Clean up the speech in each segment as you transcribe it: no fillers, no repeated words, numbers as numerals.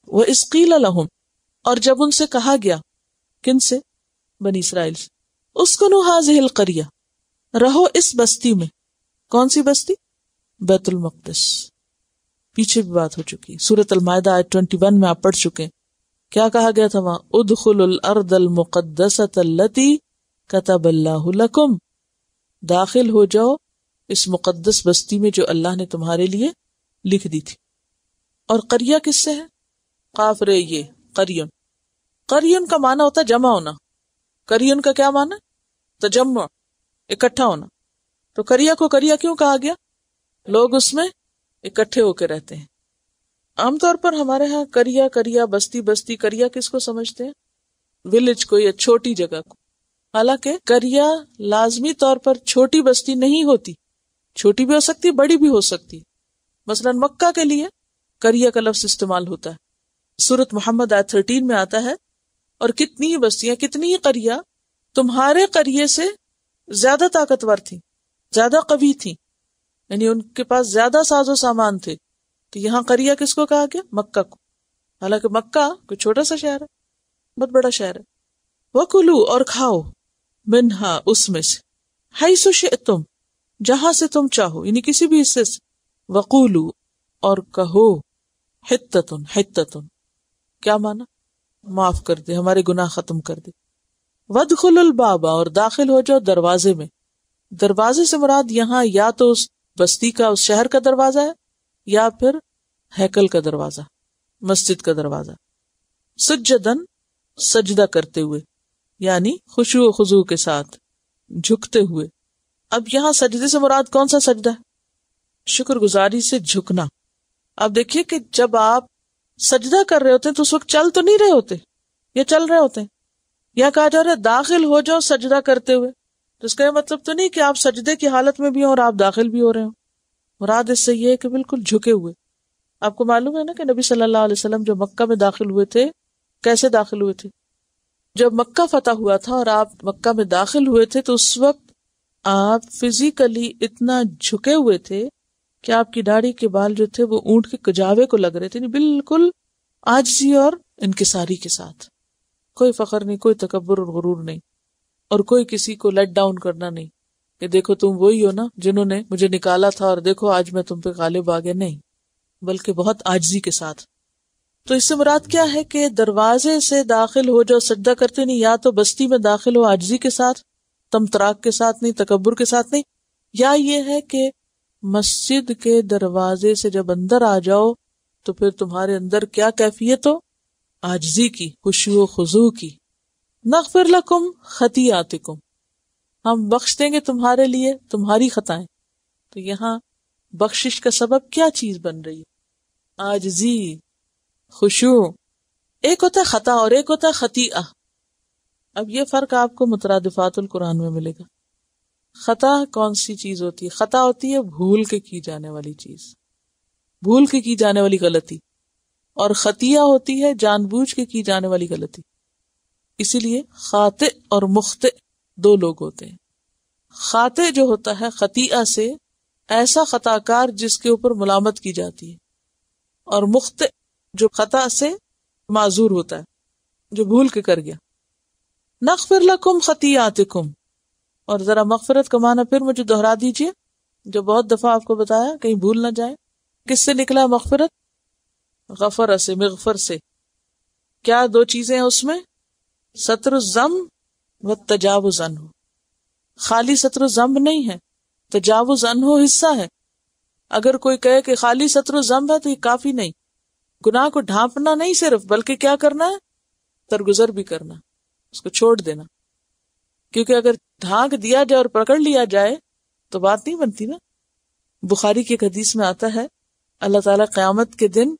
وَإِذْ قِيلَ لَهُمْ، اور جب ان سے کہا گیا، کن سے؟ بنی اسرائیل سے، اسکنوا هذه القریہ، رہو اس بستی میں۔ کون سی بستی؟ بیت المقدس۔ پیچھے بھی بات ہو چکی، سورۃ المائدہ آیت 21 میں آپ پڑھ چکے ہیں۔ کیا کہا گیا تھا وہاں؟ ادخلوا الارض المقدسۃ التی کتب اللہ لکم، داخل ہو جاؤ اس مقدس بستی میں جو اللہ نے تمہارے لیے لکھ دی تھی۔ اور قریہ کس سے ہے؟ قاف رے یہ قریون۔ قریون کا معنی ہوتا ہے جمع ہونا۔ قریون کا کیا معنی؟ تجمع، اکٹھا ہونا۔ تو قریہ کو قریہ کیوں کہا گیا؟ لوگ اس میں اکٹھے ہو کے رہتے ہیں۔ عام طور پر ہمارے ہاں قریہ قریہ، بستی بستی، قریہ کس کو سمجھتے ہیں؟ ولیج کو یا چھوٹی جگہ کو۔ حالانکہ قریہ لازمی طور پر چھوٹی بستی نہیں ہوتی، چھوٹی بھی ہو سکتی، بڑی بھی ہو سکتی۔ مثلا مکہ کے لیے قریہ کا لفظ استعمال ہوتا ہے، سورۃ محمد آیت 13 میں آتا ہے، اور کتنی ہی بستیاں، کتنی ہی قریہ تمہارے قریے سے زیادہ طاقتور تھیں، زیادہ قوی تھیں، یعنی ان کے پاس زیادہ ساز و سامان تھے۔ تو یہاں قریہ کس کو کہا گیا؟ مکہ کو۔ حالانکہ مکہ کوئی چھوٹا سا شہر ہے، بہت بڑا شہر ہے۔ وَكُلُوا، اور کھاؤ، منہا، اس میں سے، حیث شئتم، جہاں سے تم چاہو، یعنی کسی بھی حصے سے۔ وَقُولُوا، اور کہو، حتتن، حتتن کیا مانا؟ معاف کر دے، ہمارے گناہ ختم کر دے۔ وَادْخُلُوا الْبَابَ، اور داخل ہو جاؤ دروازے میں۔ دروازے سے مراد یہاں یا تو اس بستی کا، اس شہر کا دروازہ ہے، یا پھر ہیکل کا دروازہ، مسجد کا دروازہ۔ سجدن، سجدہ کرتے ہوئے، یعنی خشوع و خضوع کے ساتھ، جھکتے ہوئے۔ اب یہاں سجدے سے مراد کون سا سجدہ ہے؟ شکر گزاری سے جھکنا۔ اب دیکھیے کہ جب آپ سجدہ کر رہے ہوتے ہیں تو اس وقت چل تو نہیں رہے ہوتے، یا چل رہے ہوتے ہیں، یا کہا جا رہا ہے داخل ہو جاؤ سجدہ کرتے ہوئے، تو اس کا یہ مطلب تو نہیں کہ آپ سجدے کی حالت میں بھی ہوں اور آپ داخل بھی ہو رہے ہوں۔ مراد اس سے یہ ہے کہ بالکل جھکے ہوئے۔ آپ کو معلوم ہے نا کہ نبی صلی اللہ علیہ وسلم جو مکہ میں داخل ہوئے تھے، کیسے داخل ہوئے تھے؟ جب مکہ فتح ہوا تھا اور آپ مکہ میں داخل ہوئے تھے تو اس وقت آپ فزیکلی اتنا جھکے ہوئے تھے کہ آپ کی داڑھی کے بال جو تھے وہ اونٹ کے کجاوے کو لگ رہے تھے، بالکل عاجزی اور انکساری کے ساتھ، کوئی فخر نہیں، کوئی تکبر اور غرور نہیں، اور کوئی کسی کو لیٹ ڈاؤن کرنا نہیں کہ دیکھو تم وہی ہو نا جنہوں نے مجھے نکالا تھا اور دیکھو آج میں تم پہ غالب آ گیا، نہیں، بلکہ بہت عاجزی کے ساتھ۔ تو اس سے مراد کیا ہے کہ دروازے سے داخل ہو جو سجدہ کرتے نہیں، یا تو بستی میں داخل ہو عاجزی کے ساتھ، تمطراق کے ساتھ نہیں، تکبر کے ساتھ نہیں، یا یہ ہے کہ مسجد کے دروازے سے جب اندر آ جاؤ تو پھر تمہارے اندر کیا کیفیت ہو؟ عاجزی کی، خشوع و خضوع کی۔ نغفر لکم خطیئاتکم، ہم بخش دیں گے تمہارے لیے تمہاری خطائیں۔ تو یہاں بخشش کا سبب کیا چیز بن رہی ہے؟ عاجزی، خشوع۔ ایک ہوتا ہے خطا اور ایک ہوتا ہے خطیئہ۔ اب یہ فرق آپ کو مترادفات القرآن میں ملے گا۔ خطا کون سی چیز ہوتی ہے؟ خطا ہوتی ہے بھول کے کی جانے والی چیز، بھول کے کی جانے والی غلطی، اور خطیئہ ہوتی ہے جان بوجھ کے کی جانے والی غلطی۔ اسی لیے خاطئ اور مخطئ دو لوگ ہوتے ہیں۔ خاطئ جو ہوتا ہے خطیئہ سے ایسا خطا کار جس کے اوپر ملامت کی جاتی ہے، اور مخطئ جو خطا سے معذور ہوتا ہے، جو بھول کے کر گیا۔ نغفر لکم خطیئاتکم، اور ذرا مغفرت کا معنی پھر مجھے دہرا دیجئے، جو بہت دفعہ آپ کو بتایا، کہیں بھول نہ جائے۔ کس سے نکلا مغفرت؟ غفر سے، مغفر سے۔ کیا دو چیزیں ہیں اس میں؟ ستر الذنب و تجاوز عنہ۔ خالی ستر الذنب نہیں ہے، تجاوز عنہ حصہ ہے۔ اگر کوئی کہے کہ خالی ستر الذنب ہے تو یہ کافی نہیں، گناہ کو ڈھانپنا نہیں صرف، بلکہ کیا کرنا ہے؟ درگزر بھی کرنا، اس کو چھوڑ دینا۔ کیونکہ اگر ڈھانک دیا جائے اور پکڑ لیا جائے تو بات نہیں بنتی نا۔ بخاری کی ایک حدیث میں آتا ہے اللہ تعالیٰ قیامت کے دن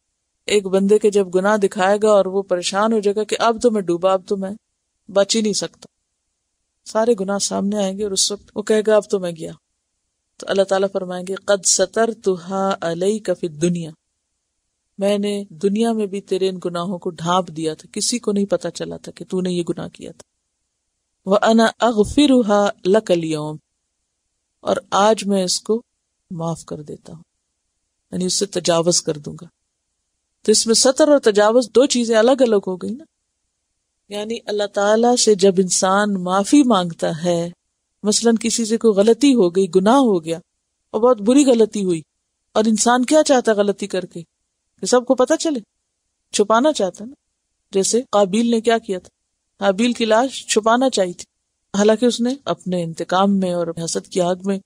ایک بندے کے جب گناہ دکھائے گا اور وہ پریشان ہو جائے گا کہ اب تو میں ڈوبا، اب تو میں بچ ہی نہیں سکتا، سارے گناہ سامنے آئیں گے، اور اس وقت وہ کہے گا اب تو میں گیا، تو اللہ تعالیٰ فرمائیں گے قد سترتھا علیک فی الدنیا، میں نے دنیا میں بھی تیرے ان گناہوں کو ڈھانپ دیا تھا، کسی کو نہیں پتا چلا تھا کہ تو نے یہ گناہ کیا تھا۔ وَأَنَا أَغْفِرُهَا لَكَ الْيَوْمَ، اور آج میں اس کو معاف کر دیتا ہوں، یعنی اس سے تجاوز کر دوں گا۔ تو اس میں ستر اور تجاوز دو چیزیں الگ الگ ہو گئی نا. یعنی اللہ تعالیٰ سے جب انسان معافی مانگتا ہے، مثلاً کسی سے کوئی غلطی ہو گئی، گناہ ہو گیا اور بہت بری غلطی ہوئی، اور انسان کیا چاہتا ہے غلطی کر کے کہ سب کو پتہ چلے، چھپانا چاہتا ہے نا. جیسے قابیل نے کیا کیا تھا، حابیل کی لاش چھپانا چاہی تھی، حالانکہ اس نے اپنے انتقام میں اور حسد کی آگ میں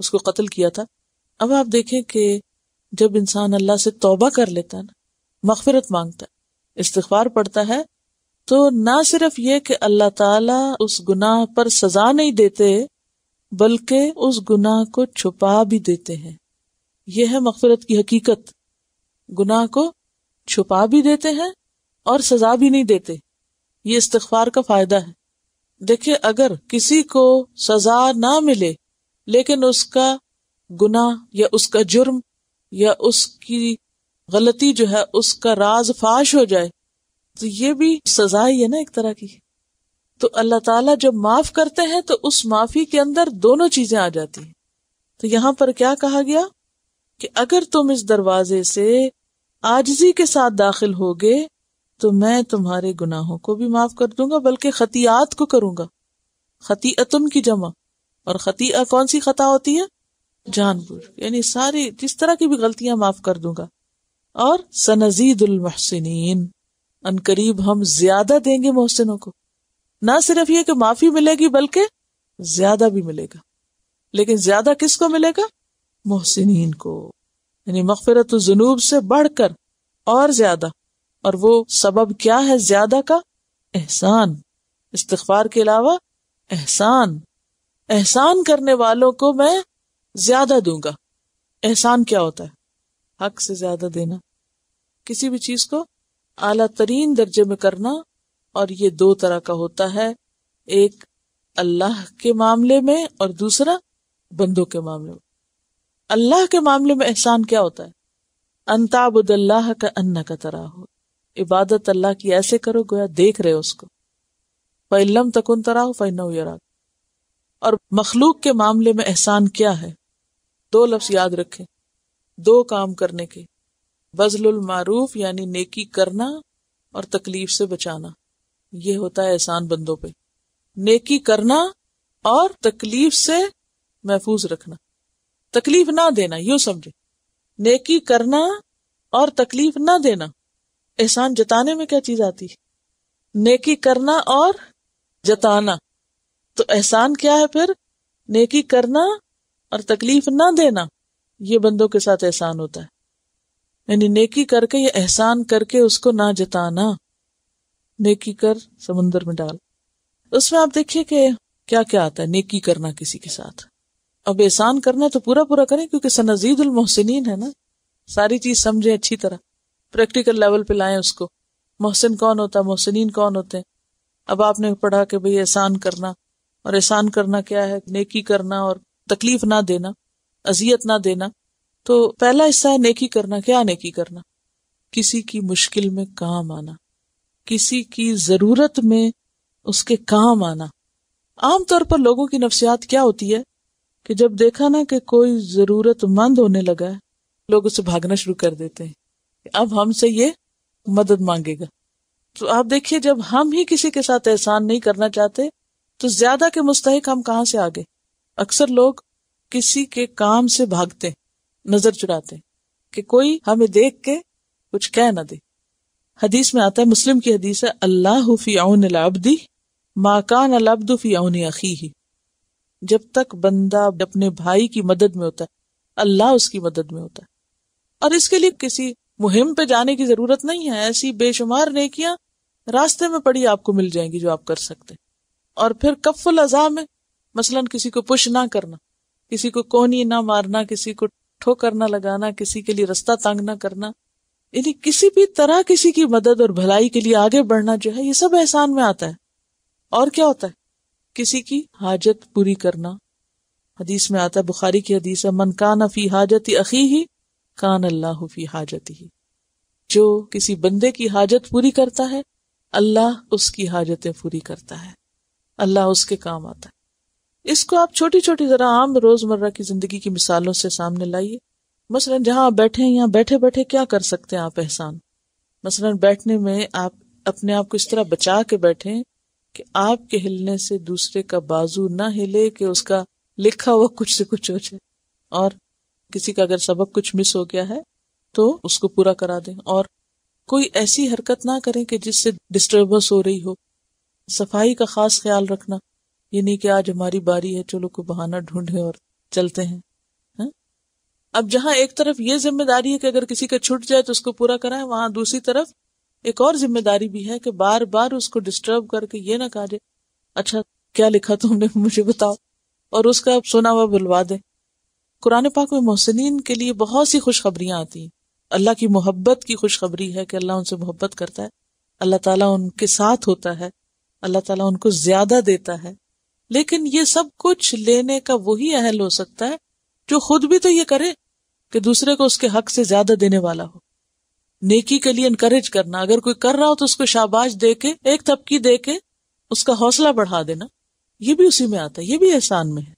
اس کو قتل کیا تھا. اب آپ دیکھیں کہ جب انسان اللہ سے توبہ کر لیتا ہے نا، مغفرت مانگتا ہے، استغفار پڑھتا ہے، تو نہ صرف یہ کہ اللہ تعالیٰ اس گناہ پر سزا نہیں دیتے بلکہ اس گناہ کو چھپا بھی دیتے ہیں. یہ ہے مغفرت کی حقیقت. گناہ کو چھپا بھی دیتے ہیں اور سزا بھی نہیں دیتے. یہ استغفار کا فائدہ ہے. دیکھیں اگر کسی کو سزا نہ ملے لیکن اس کا گناہ یا اس کا جرم یا اس کی غلطی جو ہے اس کا راز فاش ہو جائے تو یہ بھی سزا ہی ہے نا ایک طرح کی. تو اللہ تعالیٰ جب معاف کرتے ہیں تو اس معافی کے اندر دونوں چیزیں آ جاتی ہیں. تو یہاں پر کیا کہا گیا کہ اگر تم اس دروازے سے عاجزی کے ساتھ داخل ہوگے تو میں تمہارے گناہوں کو بھی معاف کر دوں گا، بلکہ خطیات کو کروں گا. خطیئتن کی جمع، اور خطیئہ کون سی خطا ہوتی ہے؟ جان بوجھ، یعنی ساری جس طرح کی بھی غلطیاں معاف کر دوں گا. اور سنزید المحسنین، ان قریب ہم زیادہ دیں گے محسنوں کو. نہ صرف یہ کہ معافی ملے گی بلکہ زیادہ بھی ملے گا. لیکن زیادہ کس کو ملے گا؟ محسنین کو. یعنی مغفرت الذنوب سے بڑھ کر اور زیادہ. اور وہ سبب کیا ہے زیادہ کا؟ احسان. استغفار کے علاوہ احسان. احسان کرنے والوں کو میں زیادہ دوں گا. احسان کیا ہوتا ہے؟ حق سے زیادہ دینا، کسی بھی چیز کو اعلیٰ ترین درجے میں کرنا. اور یہ دو طرح کا ہوتا ہے، ایک اللہ کے معاملے میں اور دوسرا بندوں کے معاملے میں. اللہ کے معاملے میں احسان کیا ہوتا ہے؟ ان تعبد اللہ کأنک تراہ، عبادت اللہ کی ایسے کرو گویا دیکھ رہے ہو اس کو. فإن لم تکن تراہ فإنہ یراک. اور مخلوق کے معاملے میں احسان کیا ہے؟ دو لفظ یاد رکھیں، دو کام کرنے کے، بذل المعروف یعنی نیکی کرنا اور تکلیف سے بچانا. یہ ہوتا ہے احسان بندوں پہ. نیکی کرنا اور تکلیف سے محفوظ رکھنا. تکلیف نہ دینا، یوں سمجھے، نیکی کرنا اور تکلیف نہ دینا. احسان جتانے میں کیا چیز آتی ہے؟ نیکی کرنا اور جتانا. تو احسان کیا ہے پھر؟ نیکی کرنا اور تکلیف نہ دینا. یہ بندوں کے ساتھ احسان ہوتا ہے. یعنی نیکی کر کے یہ احسان کر کے اس کو نہ جتانا. نیکی کر سمندر میں ڈال. اس میں آپ دیکھیے کہ کیا کیا آتا ہے. نیکی کرنا کسی کے ساتھ. اب احسان کرنا تو پورا پورا کریں کیونکہ سنزید المحسنین ہے نا. ساری چیز سمجھیں اچھی طرح، پریکٹیکل لیول پہ لائیں اس کو. محسن کون ہوتا ہے، محسنین کون ہوتے ہیں. اب آپ نے پڑھا کہ بھئی احسان کرنا، اور احسان کرنا کیا ہے؟ نیکی کرنا اور تکلیف نہ دینا، اذیت نہ دینا. تو پہلا حصہ ہے نیکی کرنا. کیا نیکی کرنا؟ کسی کی مشکل میں کام آنا، کسی کی ضرورت میں اس کے کام آنا. عام طور پر لوگوں کی نفسیات کیا ہوتی ہے کہ جب دیکھا نا کہ کوئی ضرورت مند ہونے لگا ہے، لوگ اسے بھاگنا شروع کر دیتے ہیں کہ اب ہم سے یہ مدد مانگے گا. تو آپ دیکھیے جب ہم ہی کسی کے ساتھ احسان نہیں کرنا چاہتے تو زیادہ کے مستحق ہم کہاں سے آگے. اکثر لوگ کسی کے کام سے بھاگتے، نظر چراتے کہ کوئی ہمیں دیکھ کے کچھ کہہ نہ دے. حدیث میں آتا ہے، مسلم کی حدیث ہے، اللہ فی عون العبد ما کان العبد فی عون اخیہ. جب تک بندہ اپنے بھائی کی مدد میں ہوتا ہے اللہ اس کی مدد میں ہوتا ہے. اور اس کے لیے کسی مہم پہ جانے کی ضرورت نہیں ہے. ایسی بے شمار نیکیاں راستے میں پڑی آپ کو مل جائیں گی جو آپ کر سکتے. اور پھر کف الاذی میں مثلا کسی کو پش نہ کرنا، کسی کو کونی نہ مارنا، کسی کو ٹھوکر نہ لگانا، کسی کے لیے رستہ تنگ نہ کرنا، یعنی کسی بھی طرح کسی کی مدد اور بھلائی کے لیے آگے بڑھنا جو ہے یہ سب احسان میں آتا ہے. اور کیا ہوتا ہے؟ کسی کی حاجت پوری کرنا. حدیث میں آتا ہے، بخاری کی حدیث ہے، من کان فی حاجت اخیہ کان اللہ فی حاجتہ. جو کسی بندے کی حاجت پوری کرتا ہے اللہ اس کی حاجتیں پوری کرتا ہے، اللہ اس کے کام آتا ہے. اس کو آپ چھوٹی چھوٹی ذرا عام روزمرہ کی زندگی کی مثالوں سے سامنے لائیے. مثلا جہاں آپ بیٹھے ہیں، یہاں بیٹھے بیٹھے کیا کر سکتے ہیں آپ احسان؟ مثلا بیٹھنے میں آپ اپنے آپ کو اس طرح بچا کے بیٹھیں کہ آپ کے ہلنے سے دوسرے کا بازو نہ ہلے کہ اس کا لکھا ہوا کچھ سے کچھ ہو جائے. اور کسی کا اگر سبق کچھ مس ہو گیا ہے تو اس کو پورا کرا دیں. اور کوئی ایسی حرکت نہ کریں کہ جس سے ڈسٹربنس ہو رہی ہو. صفائی کا خاص خیال رکھنا، یہ نہیں کہ آج ہماری باری ہے چلو کوئی بہانہ ڈھونڈے اور چلتے ہیں. اب جہاں ایک طرف یہ ذمہ داری ہے کہ اگر کسی کا چھٹ جائے تو اس کو پورا کرائیں، وہاں دوسری طرف ایک اور ذمہ داری بھی ہے کہ بار بار اس کو ڈسٹرب کر کے یہ نہ کہا جائے اچھا کیا لکھا تم نے مجھے بتاؤ، اور اس کا سنا ہوا بلوا دے. قرآن پاک میں محسنین کے لیے بہت سی خوشخبریاں آتی ہیں. اللہ کی محبت کی خوشخبری ہے کہ اللہ ان سے محبت کرتا ہے، اللہ تعالیٰ ان کے ساتھ ہوتا ہے، اللہ تعالیٰ ان کو زیادہ دیتا ہے. لیکن یہ سب کچھ لینے کا وہی اہل ہو سکتا ہے جو خود بھی تو یہ کرے کہ دوسرے کو اس کے حق سے زیادہ دینے والا ہو. نیکی کے لیے انکریج کرنا، اگر کوئی کر رہا ہو تو اس کو شاباش دے کے، ایک تھپکی دے کے اس کا حوصلہ بڑھا دینا، یہ بھی اسی میں آتا ہے، یہ بھی احسان میں ہے.